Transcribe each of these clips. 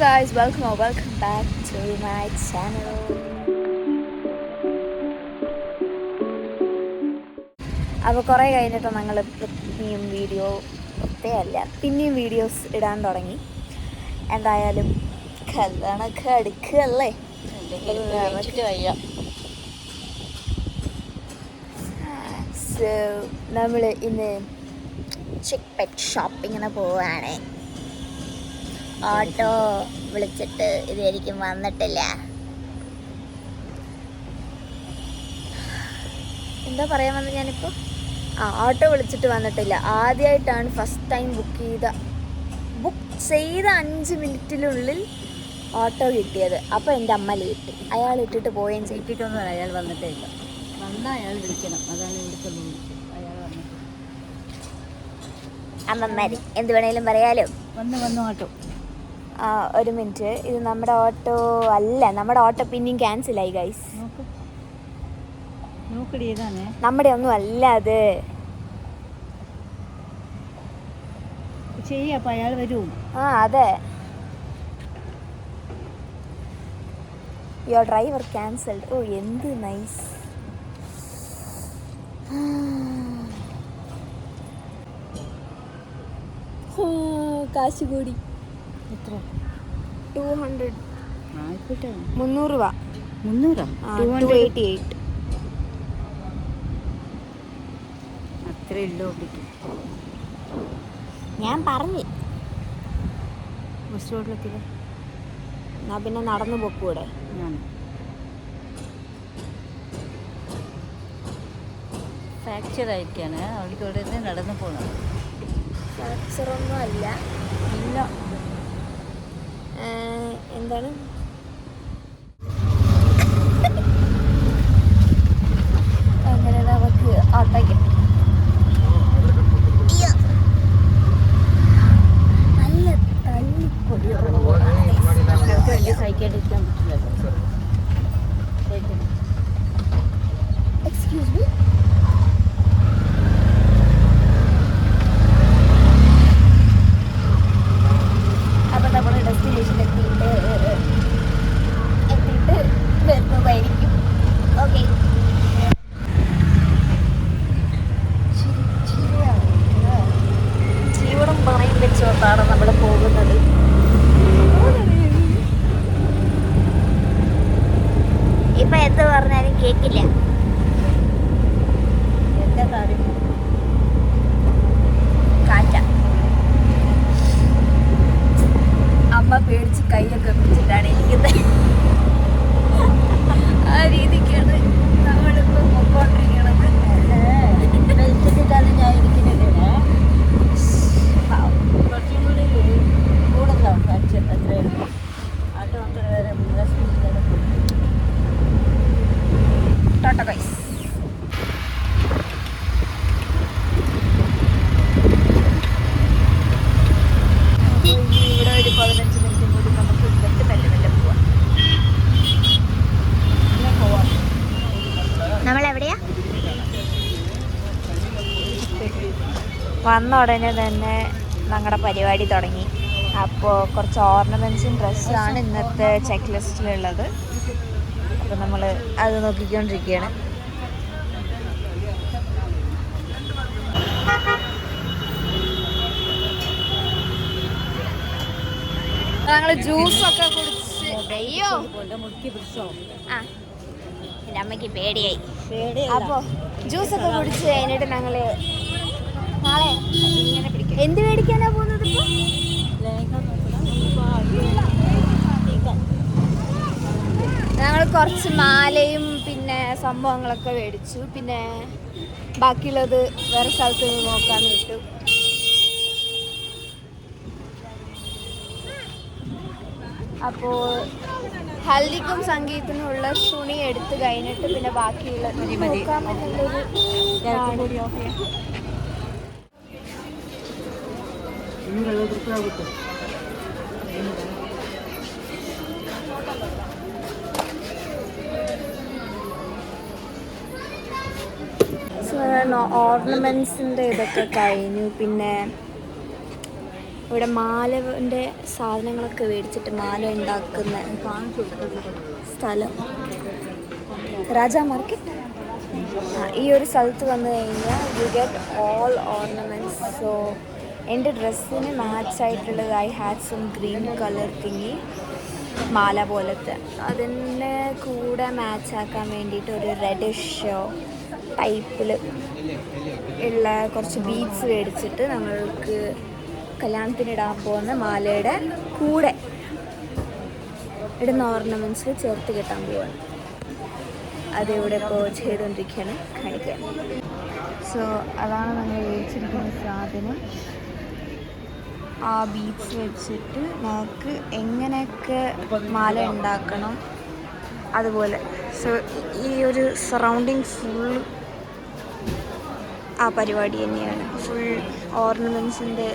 guys, welcome back to my channel. അപ്പോൾ കുറേ കഴിഞ്ഞിട്ട് ഞങ്ങൾ പിന്നെയും വീഡിയോസ് ഇടാൻ തുടങ്ങി. എന്തായാലും കല്യാണമൊക്കെ അടുക്കുകയല്ലേ. സോ നമ്മൾ ഇന്ന് ചിക്ക് പെറ്റ് ഷോപ്പിങ്ങിന് പോവുകയാണ്. ഓട്ടോ വിളിച്ചിട്ട് ഇതായിരിക്കും വന്നിട്ടില്ല. എന്താ പറയാൻ വന്നത് ഞാനിപ്പോൾ? ഓട്ടോ വിളിച്ചിട്ട് വന്നിട്ടില്ല. ആദ്യമായിട്ടാണ് ഫസ്റ്റ് ടൈം ബുക്ക് ചെയ്ത 5 മിനിറ്റിനുള്ളിൽ ഓട്ടോ കിട്ടിയത്. അപ്പോൾ എൻ്റെ അമ്മ ലേറ്റ്. അയാൾ ഇട്ടിട്ട് പോവുകയും ചെയ്തിട്ടൊന്നും അയാൾ വന്നിട്ടേ ഇല്ല. വന്നാൽ അയാൾ വിളിക്കണം. അതാണ് ഇവിടുത്തെ അയാൾ വന്നിട്ട് അമ്മമാർ എന്ത് വേണേലും പറയാലോ. വന്നു ഓട്ടോ. ഒരു മിനിറ്റ്, ഇത് നമ്മുടെ ഓട്ടോ അല്ല. നമ്മുടെ ഓട്ടോ പിന്നെയും ക്യാൻസലായി ഗൈസ്. നോക്കടി, ഏതാണ്? നമ്മുടെ ഒന്നും അല്ല അത്. അപ്പൊ അയാൾ വരും. അതെ. Your driver cancelled. ഓ എന്ത് നൈസ്. കാശ് കൂടി. എത്ര? 200. 300 രൂപ. 288. അത്രേ ഉള്ളൂ. ഞാൻ പറഞ്ഞു ബസ് റോഡിലെത്തില്ല. എന്നാ പിന്നെ നടന്നു പോക്കൂടെ? ഫ്രാക്ചർ ആയിരിക്കാണ്. അവൾക്ക് ഇവിടെ നിന്ന് നടന്നു പോകണം. ഫ്രാക്ചറൊന്നും അല്ല. ഇല്ല. എന്താണ് അങ്ങനെ നമുക്ക് ഓട്ടോയ്ക്ക് നല്ല തള്ളിപ്പൊടി. വലിയ സഹിക്കാണ്ടിരിക്കാൻ പറ്റില്ലല്ലോ. Excuse me. അപ്പം നമ്മൾ ഡെസ്റ്റിനേഷൻ എത്തിയിട്ട് വരുന്നതായിരിക്കും. ഓക്കെ. ജീവിതം പറയും വെച്ചോട്ടാണ് നമ്മൾ പോകുന്നത്. ഇപ്പൊ എന്ത് പറഞ്ഞാലും കേക്കില്ല. എന്താ കാര്യം? കാറ്റ. അമ്മ പേടിച്ച് കൈയൊക്കെ പിടിച്ചിട്ടാണ് ഇരിക്കുന്നത്. ആ രീതിക്കാണ് നമ്മളിപ്പോൾ പൊക്കോണ്ടിരിക്കണത്. വെച്ചിട്ടാണ് ഞാൻ ഇരിക്കുന്നത്. കുറച്ചും കൂടി കൂടുതലാണ് ഫ്രാക്ചർ. അത്രയുള്ളൂ. ആട്ടോ വരെ ടാറ്റ ഗൈസ്. ഇവിടെ ഒരു 15 മിനിറ്റ് കൂടി നമുക്ക് ഇവിടുത്തെ മെല്ലെ പോവാം. നമ്മളെവിടെയാ? വന്ന ഉടനെ തന്നെ ഞങ്ങളുടെ പരിപാടി തുടങ്ങി. അപ്പോൾ കുറച്ച് ഓർണമെൻറ്റ്സും ഡ്രസ്സാണ് ഇന്നത്തെ ചെക്ക് ലിസ്റ്റിലുള്ളത്. അപ്പോൾ നമ്മൾ അത് നോക്കിക്കൊണ്ടിരിക്കുകയാണ്. ഞങ്ങൾ ജ്യൂസൊക്കെ കുടിച്ച് അയ്യോ എൻ്റെ അമ്മയ്ക്ക് പേടിയായി. അപ്പോൾ ജ്യൂസൊക്കെ കുടിച്ച് കഴിഞ്ഞിട്ട് ഞങ്ങൾ നാളെ എന്ത് മേടിക്കാനാ പോകുന്നത്? ഞങ്ങൾ കുറച്ച് മാലയും പിന്നെ സംഭവങ്ങളൊക്കെ മേടിച്ചു. പിന്നെ ബാക്കിയുള്ളത് വേറെ സ്ഥലത്ത് നിന്ന് നോക്കാമെന്ന് വിട്ടു. അപ്പോൾ ഹൽദിക്കും സംഗീതത്തിനുള്ള തുണി എടുത്ത് കഴിഞ്ഞിട്ട് പിന്നെ ബാക്കിയുള്ള നോക്കാമെന്നുള്ളൊരു ഓർണമെൻറ്റ്സിൻ്റെ ഇതൊക്കെ കഴിഞ്ഞു. പിന്നെ ഇവിടെ മാലൻ്റെ സാധനങ്ങളൊക്കെ മേടിച്ചിട്ട് മാല ഉണ്ടാക്കുന്ന സ്ഥലം രാജാ മാർക്കറ്റ്. ഈ ഒരു സ്ഥലത്ത് വന്നു കഴിഞ്ഞാൽ you get all ornaments. So എൻ്റെ ഡ്രസ്സിന് മാച്ചായിട്ടുള്ളത് I had some green colour thingy മാല പോലത്തെ, അതിൻ്റെ കൂടെ മാച്ചാക്കാൻ വേണ്ടിയിട്ട് ഒരു റെഡിഷ് ടൈപ്പിൽ ഉള്ള കുറച്ച് ബീഡ്സ് മേടിച്ചിട്ട് നമ്മൾക്ക് കല്യാണത്തിനിടാൻ പോകുന്ന മാലയുടെ കൂടെ ഇടുന്ന ഓർണമെൻറ്റ്സിൽ ചേർത്ത് കെട്ടാൻ പോവാണ്. അതിവിടെ ഇപ്പോൾ ചെയ്തുകൊണ്ടിരിക്കുകയാണ്, കാണിക്കാൻ. സോ അതാണ് നമ്മൾ മേടിച്ചിരിക്കുന്ന സാധനം. ആ ബീഡ്സ് വെച്ചിട്ട് നമുക്ക് എങ്ങനെയൊക്കെ മാല ഉണ്ടാക്കണം അതുപോലെ. സോ ഈ ഒരു സറൗണ്ടിങ് ഫുൾ ആ പരിപാടി തന്നെയാണ്. ഫുൾ ഓർണമെൻറ്റ്സിൻ്റെ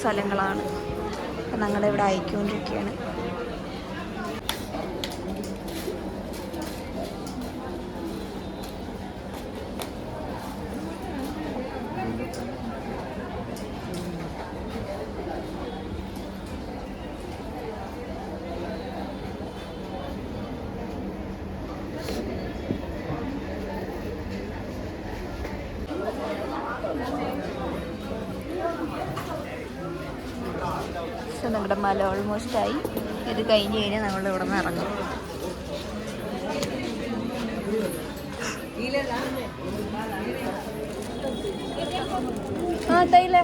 സ്ഥലങ്ങളാണ്. അപ്പം ഞങ്ങളുടെ ഇവിടെ അയച്ചുകൊണ്ടിരിക്കുകയാണ്. നമ്മുടെ മല ഓൾമോസ്റ്റ് ആയി. ഇത് കഴിഞ്ഞ് കഴിഞ്ഞാൽ നമ്മൾ ഇവിടെ നിന്ന് ഇറങ്ങും. ആ തൈല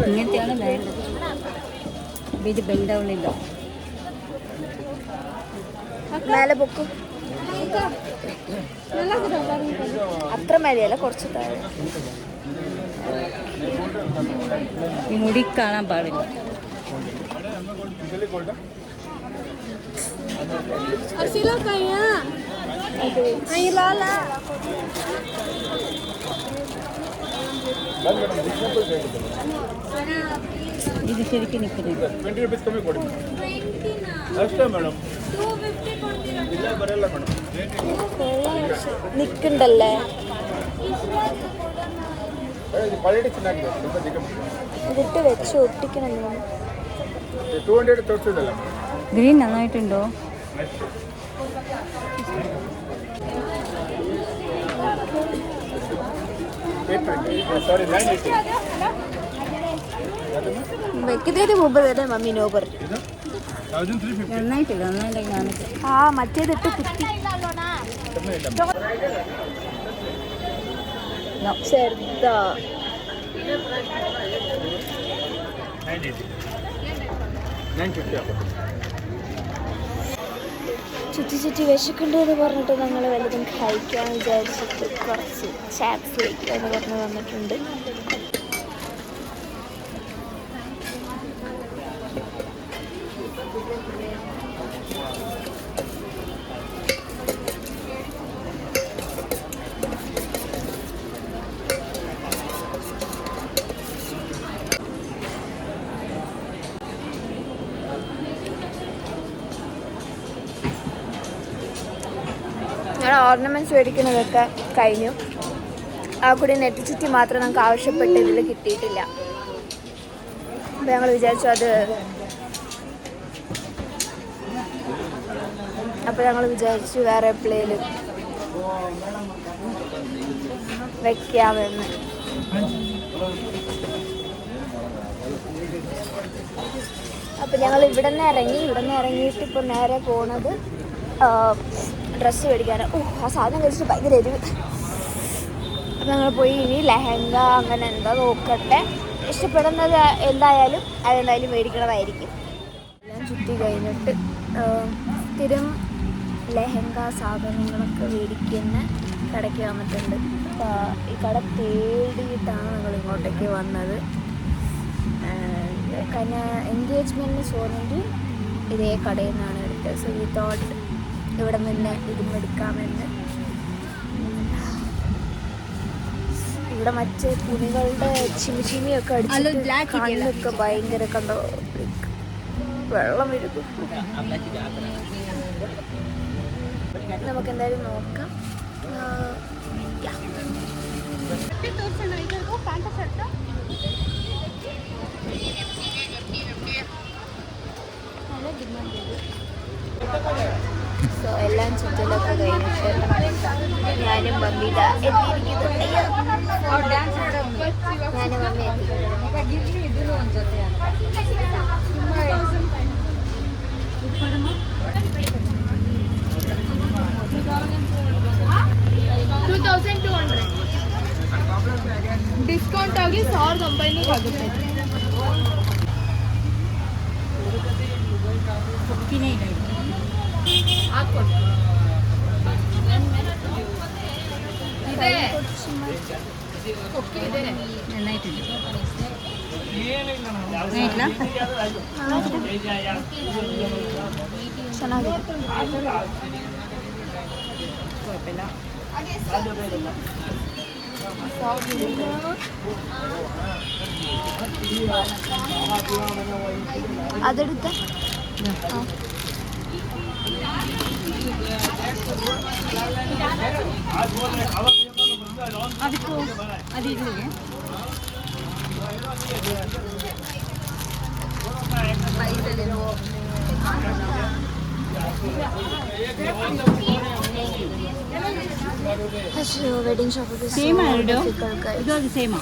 ഇങ്ങനത്തെയാണ് വേണ്ടത്. ഇത് ബെൻഡാവുന്നില്ല. മേലെ പൊക്കും. അത്ര മേലെയല്ല, കുറച്ച് താഴെ. ഈ മുടി കാണാൻ പാടില്ല. ഇത് ശരിക്കും നിൽക്കുന്നില്ല. നിൽക്കണ്ടല്ലേ? ഇതിട്ട് വെച്ച് ഒട്ടിക്കണല്ലോ. ഗ്രീൻ നന്നായിട്ടുണ്ടോ? വെക്കുന്നതിന് മുമ്പ് തന്നെ മമ്മി നോ പറഞ്ഞു. നന്നായിട്ടില്ല. നന്നായിട്ട് ആ മറ്റേതിട്ട് കുത്തി ചെറുതാ. ചുറ്റി ചുറ്റി വിശക്കുണ്ട് എന്ന് പറഞ്ഞിട്ട് ഞങ്ങൾ വല്ലതും കഴിക്കാമെന്ന് വിചാരിച്ചിട്ട് കുറച്ച് ചാപ്സ് കഴിക്കാമെന്ന് പറഞ്ഞ് വന്നിട്ടുണ്ട്. ഞങ്ങൾ ഓർണമെൻറ്റ്സ് മേടിക്കുന്നതൊക്കെ കഴിഞ്ഞു. ആ കൂടി നെറ്റിച്ചുറ്റി മാത്രം നമുക്ക് ആവശ്യപ്പെട്ട ഇതിൽ കിട്ടിയിട്ടില്ല. അപ്പോൾ ഞങ്ങൾ വിചാരിച്ചു വേറെ എപ്പോഴേലും വെക്കാമെന്ന്. അപ്പം ഞങ്ങൾ ഇവിടെ നിന്ന് ഇറങ്ങിയിട്ട് ഇപ്പോൾ നേരെ പോണത് ഡ്രസ്സ് മേടിക്കാണ്. ആ സാധനം കഴിച്ചിട്ട് ഭയങ്കര എരിവ്. അപ്പം ഞങ്ങൾ പോയി ഇനി ലെഹങ്ക അങ്ങനെ എന്താ നോക്കട്ടെ. ഇഷ്ടപ്പെടുന്നത് എന്തായാലും അതെന്തായാലും മേടിക്കണതായിരിക്കും. എല്ലാം ചുറ്റി കഴിഞ്ഞിട്ട് സ്ഥിരം ലെഹങ്ക സാധനങ്ങളൊക്കെ മേടിക്കുന്ന കടയ്ക്ക് വന്നിട്ടുണ്ട്. ഈ കട തേടിയിട്ടാണ് ഞങ്ങൾ ഇങ്ങോട്ടേക്ക് വന്നത്. കാരണം എൻഗേജ്മെൻറ്റിന് സോണിൻ്റെ ഇതേ കടയിൽ നിന്നാണ് എടുത്തത്. സോ വി തോട്ട് ഇവിടെ നിന്ന് ഇതും എടുക്കാമെന്ന്. ഇവിടെ മറ്റേ തുണികളുടെ ചിമിച്ചിമിയൊക്കെ അടിച്ചിട്ട് കണ്ണൊക്കെ ഭയങ്കര കണ്ടോ വെള്ളം വരുന്നു. നമുക്ക് എന്തായാലും നോക്കാം. സോ എല്ലാം ചുറ്റലൊക്കെ കഴിഞ്ഞിട്ട് ഞാനും മമ്മി എത്തിയിരിക്കുന്നു. ഞാനും മമ്മി ಡಿಸ್ಕೌಂಟ್ ಆಗಿ 1900 ಆಗುತ್ತೆ. അതെടുത്ത వెడ్డింగ్ షాప్ సేమ్ ఇది అది సేమ్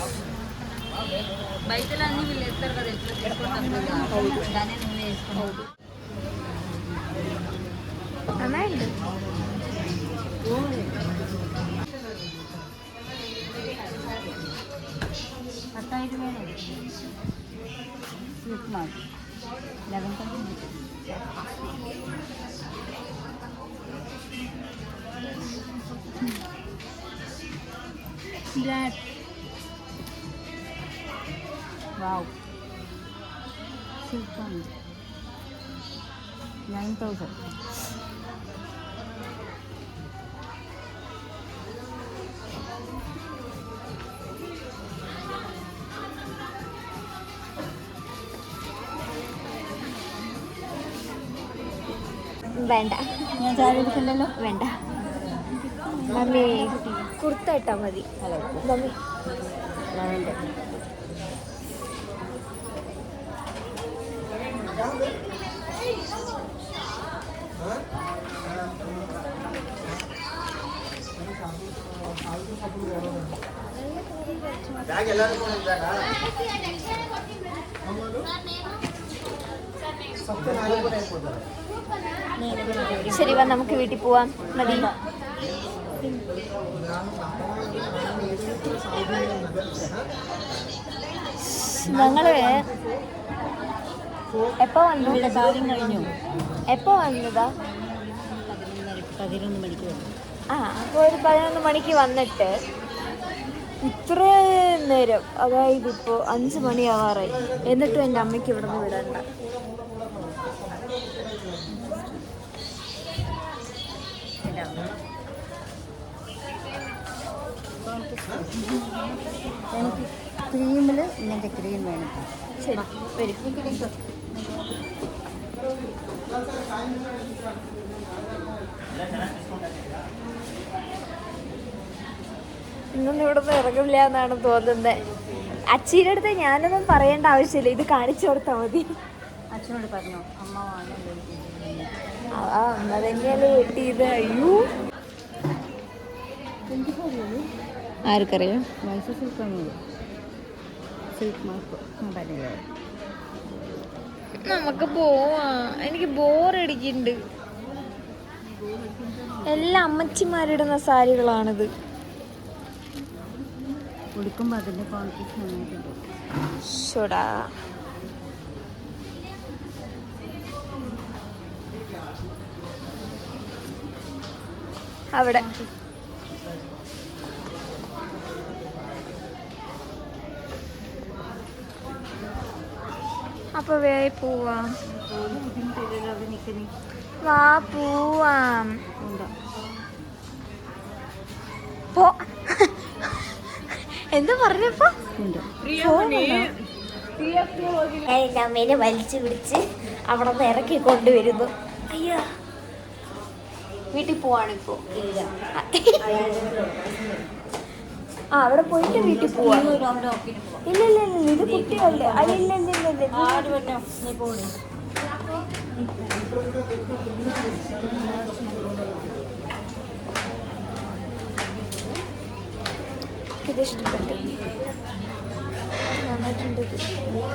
బయటలో అన్ని వీళ్ళు వేస్తారు కదా ఎట్లా తీసుకుంటాం దాన్ని నూనె వేసుకుంటాం. നന്നായിട്ടുണ്ട്. Wow. Silk on 9,000. വേണ്ട, ഞാൻ ചായ എടുക്കണ്ടല്ലോ. വേണ്ട മമ്മി കുർത്ത ഇട്ടാ മതി. മമ്മി ശരി വാ, നമുക്ക് വീട്ടിൽ പോവാം. മതി. ഞങ്ങള് എപ്പോ വന്നു? കാര്യം കഴിഞ്ഞു. എപ്പോ വന്നതാ? 11 മണിക്ക് വന്നു. ആ, അപ്പോൾ ഒരു 11 മണിക്ക് വന്നിട്ട് ഇത്ര നേരം, അതായത് ഇപ്പോൾ 5 മണിയാവാറായി. എന്നിട്ടും എൻ്റെ അമ്മയ്ക്ക് ഇവിടെ നിന്ന് വിടണ്ട. എനിക്ക് ക്രീമിൽ ഇങ്ങനത്തെ ക്രീം വേണം. ശരി വരും. ഇന്നൊന്നും ഇവിടെ നിന്ന് ഇറങ്ങില്ല എന്നാണ് തോന്നുന്നത്. അച്ചീൻ്റെ അടുത്ത് ഞാനൊന്നും പറയേണ്ട ആവശ്യമില്ല, ഇത് കാണിച്ചു കൊടുത്താൽ മതി. അച്ഛനോട് പറഞ്ഞോ, അമ്മ ആ അമ്മ തന്നെയല്ലേ വെട്ടിയത്. അയ്യോ, ആർക്കറിയാം? മൈസൂർ സിൽക്കാണ്. സിൽക്ക് മാർക്ക് പറഞ്ഞില്ലേ? നമുക്ക് പോവാം. എനിക്ക് ബോറടിക്കുന്നുണ്ട്. എല്ലാ അമ്മച്ചിമാരിടുന്ന സാരികളാണിത്. ഉടുക്കുമ്പോൾ അതിൻ്റെ ക്വാളിറ്റി നന്നായിട്ടുണ്ട്. ഷോടാ, അവിടെ അപ്പൊ വേഗം പോവാം. വാ പോവാം. പോ. എന്താ പറഞ്ഞപ്പോ? എൻ്റെ അമ്മേനെ വലിച്ചു പിടിച്ച് അവിടെ നിന്ന് ഇറക്കി കൊണ്ടുവരുന്നു. അയ്യോ, വീട്ടിൽ പോവാണിപ്പോ. ആ അവിടെ പോയിട്ട് വീട്ടിൽ പോവാ. അവിടെ ഓക്കിന് പോവാം. ഇല്ല ഇല്ല ഇല്ല ഇത് കുട്ടികളുടെ അല്ല ഇല്ല ഇല്ല ഇല്ല ഇല്ല ആര് പറഞ്ഞോ നീ പോണേ. ഇത് ഇഷ്ടപ്പെട്ടു, നന്നായിട്ടുണ്ട് ഇത്.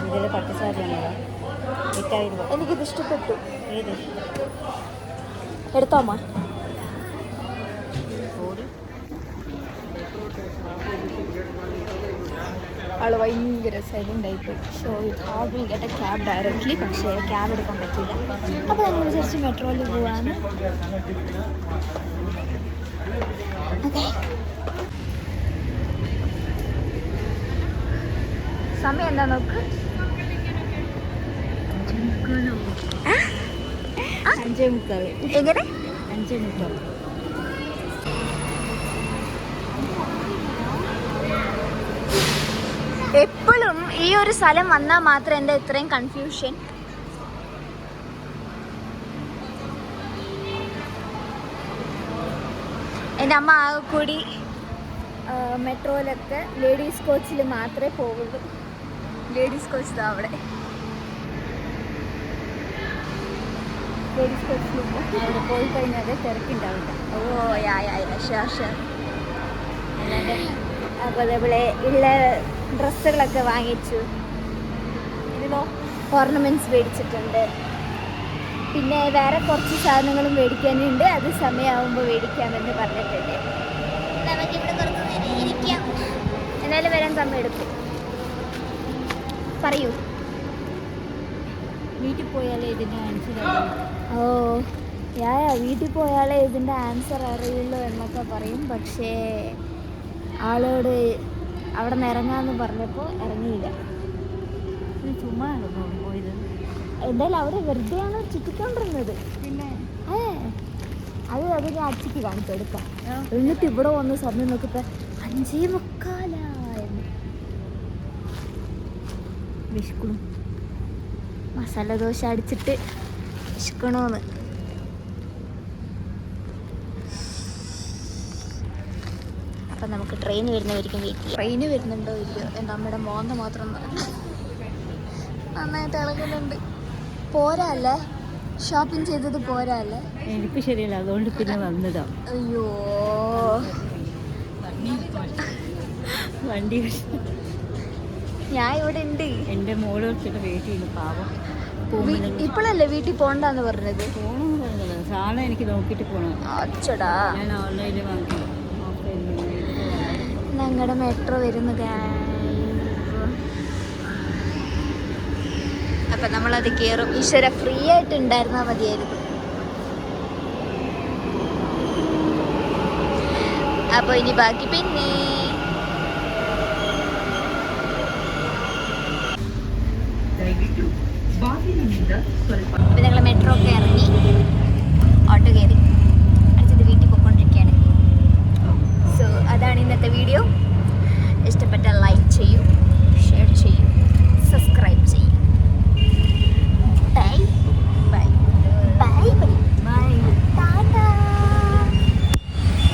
ഇതിൽ പട്ടുസാരിയാണോ? 8,000 രൂപ. എനിക്കിത് ഇഷ്ടപ്പെട്ടു. ഏത് എടുത്തോ അമ്മ. ആള് ഭയങ്കര സൈലൻ്റ് ആയിപ്പോയി. So have will get A cab directly. പക്ഷേ ക്യാബ് എടുക്കാൻ പറ്റില്ല. അപ്പോൾ നമ്മൾ വിചാരിച്ച് മെട്രോയിൽ പോവാണ്. ഓക്കെ, സമയം എന്താ നോക്ക്. 5:45. എങ്ങനെ 5:30. എപ്പോഴും ഈ ഒരു സ്ഥലം വന്നാൽ മാത്രം എന്താ ഇത്രയും കൺഫ്യൂഷൻ? എൻ്റെ അമ്മ ആകെ കൂടി മെട്രോയിലൊക്കെ ലേഡീസ് കോച്ചിൽ മാത്രമേ പോവുള്ളൂ. ലേഡീസ് കോച്ച് ഇതാ അവിടെ. ലേഡീസ് കോച്ചിൽ അവിടെ പോയി കഴിഞ്ഞാൽ തിരക്കുണ്ടാവില്ല. ഓ യാ യാ യാ ഷുവർ ഷുവർ. അപ്പോൾ അതേപോലെ ഉള്ള ഡ്രസ്സുകളൊക്കെ വാങ്ങിച്ചു. ഇതിനോ ഓർണമെൻറ്റ്സ് മേടിച്ചിട്ടുണ്ട്. പിന്നെ വേറെ കുറച്ച് സാധനങ്ങളും മേടിക്കാനുണ്ട്. അത് സമയമാകുമ്പോൾ മേടിക്കാമെന്ന് പറഞ്ഞിട്ടുണ്ട്. നമുക്കിവിടെ കുറച്ച് നേരം ഇരിക്കാം. എന്തായാലും വരാൻ സമയം എടുക്കും. പറയൂ. വീട്ടിൽ പോയാലേ ഇതിൻ്റെ ആൻസർ. ഓ യാ വീട്ടിൽ പോയാലേ ഇതിൻ്റെ ആൻസർ അറിയുള്ളൂ എന്നൊക്കെ പറയും. പക്ഷേ ആളോട് അവിടെ നിന്ന് ഇറങ്ങാമെന്ന് പറഞ്ഞപ്പോൾ ഇറങ്ങിയില്ല. ചുമ്മാ പോയത്. എന്തായാലും അവിടെ വെറുതെയാണ് ചുറ്റിക്കൊണ്ടിരുന്നത്. പിന്നെ അത് ഞാൻ അച്ചിക്ക് കാണിച്ചു എടുക്കാം. എന്നിട്ട് ഇവിടെ വന്ന് സമയം നോക്കിയപ്പോൾ 5:45 വിശക്കണു. മസാല ദോശ അടിച്ചിട്ട് വിശക്കണോന്ന്. അപ്പം നമുക്ക് ട്രെയിൻ വരുന്നവരിക്കും വെയിറ്റ് ചെയ്യാം. ട്രെയിന് വരുന്നുണ്ടോ ഇല്ലയോ എൻ്റെ അമ്മയുടെ മോന്ത മാത്രം നന്നായിട്ട് ഇളകുന്നുണ്ട്. പോരാ അല്ലേ? ഷോപ്പിംഗ് ചെയ്തത് പോരാ അല്ലേ? എനിക്ക് ശരിയല്ല, അതുകൊണ്ട് പിന്നെ വന്നതാ. അയ്യോ വണ്ടി ഞാൻ ഇവിടെ ഉണ്ട്. എൻ്റെ മോള് പിന്നെ വെയിറ്റ് ചെയ്യുന്നു. പാവം ഇപ്പോഴല്ലേ വീട്ടിൽ പോണ്ടെന്ന് പറഞ്ഞത്? പോകണമെന്ന് പറഞ്ഞത്. സാധനം എനിക്ക് നോക്കിയിട്ട് പോകണം. അച്ചടാ, ഞാൻ ഓൺലൈനിൽ വാങ്ങി. ഞങ്ങളുടെ മെട്രോ വരുന്നു. അപ്പം നമ്മളത് കയറും. ഈശ്വര ഫ്രീ ആയിട്ട് ഉണ്ടായിരുന്നാൽ മതിയായിരുന്നു. അപ്പോൾ ഇനി ബാക്കി പിന്നെ ഞങ്ങൾ മെട്രോ ഒക്കെ ഇറങ്ങി.